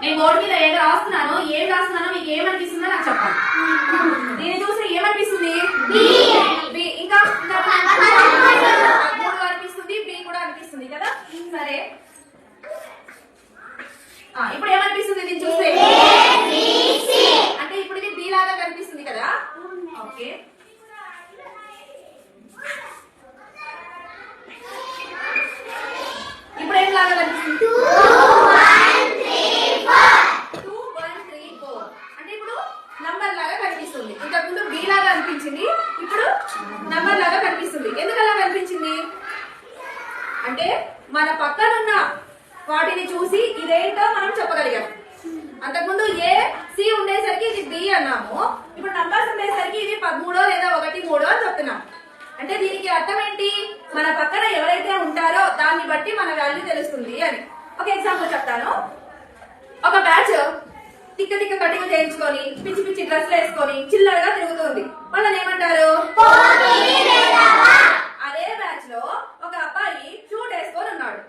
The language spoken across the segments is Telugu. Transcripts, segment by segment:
నేను బోర్డు మీద ఏదో రాస్తున్నానో ఏం రాస్తున్నానో మీకు ఏమనిపిస్తుందో నాకు చెప్పాలి. దీన్ని చూస్తే ఏమనిపిస్తుంది? ఇంకా అనిపిస్తుంది, బి కూడా అనిపిస్తుంది కదా. సరే ఇప్పుడు ఏమనిపిస్తుంది దీన్ని చూస్తే? అంటే ఇప్పుడు ఇది బి లాగా కనిపిస్తుంది కదా. ఓకే, ఇప్పుడు ఏం లాగా కనిపిస్తుంది? 2 1 3 4 అంటే ఇప్పుడు నంబర్ లాగా కనిపిస్తుంది. ఇంతకుముందు బి లాగా అనిపించింది, ఇప్పుడు నంబర్ లాగా కనిపిస్తుంది. ఎందుకు అలా కనిపించింది అంటే మన పక్కనున్న వాటిని చూసి ఇదేంటో మనం చెప్పగలిగాం. అంతకుముందు ఏ సి ఉండేసరికి ఇది బి అన్నాము, ఇప్పుడు నంబర్స్ ఉండేసరికి ఇది 13 లేదా 1 3 అని చెప్తున్నాం. అంటే దీనికి అర్థం ఏంటి? మన పక్కన ఎవరైతే ఉంటారో దాన్ని బట్టి మన వాల్యూ తెలుస్తుంది అని. ఒక ఎగ్జాంపుల్ చెప్తాను. ఒక బ్యాచ్ తిక్క తిక్క కటింగ్ చేయించుకొని పిచ్చి పిచ్చి డ్రెస్లు వేసుకొని చిల్లరగా తిరుగుతుంది. వాళ్ళని ఏమంటారు? అదే బ్యాచ్ లో ఒక అబ్బాయి షూట్ వేసుకొని ఉన్నాడు.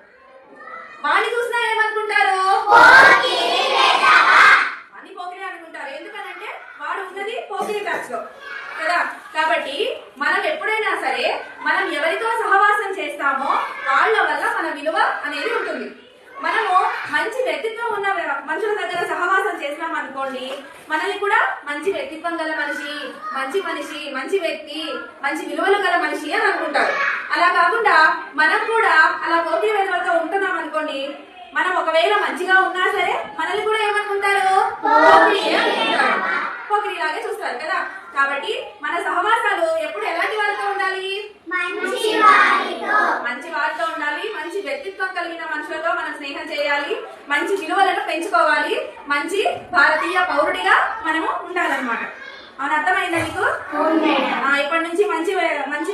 వాడిని చూసినా ఏమనుకుంటారు? అని పోకిరి అనుకుంటారు. ఎందుకనంటే వాడు ఉన్నది పోకిరి బ్యాచ్ లో కదా. కాబట్టి మనం ఎప్పుడైనా సరే మనం ఎవరితో సహవాసం చేస్తామో వాళ్ళ వల్ల మన విలువ అనేది ఉంటుంది. మనము మంచి వ్యక్తిత్వం ఉన్న మనుషుల దగ్గర సహవాసం చేసినాం అనుకోండి, మనల్ని కూడా మంచి వ్యక్తిత్వం గల మనిషి, మంచి మనిషి, మంచి వ్యక్తి, మంచి విలువలు గల మనిషి అని అనుకుంటారు. అలా కాకుండా మనం కూడా అలా పోకిరి వేదలతో ఉంటున్నాం అనుకోండి, మనం ఒకవేళ మంచిగా ఉన్నా సరే మనల్ని కూడా ఏమనుకుంటారు? పోకిరి లాగే చూస్తారు కదా. కాబట్టి మన సహవాసాలు ఎప్పుడు ఎలాంటి వారితో ఉండాలి? మంచి వారితో ఉండాలి. మంచి వ్యక్తిత్వం కలిగిన మనుషులతో మనం స్నేహం చేయాలి. మంచి విలువలను పెంచుకోవాలి. మంచి భారతీయ పౌరుడిగా మనము ఉండాలన్నమాట. అవును, అర్థమైందా మీకు? ఇప్పటి నుంచి మంచి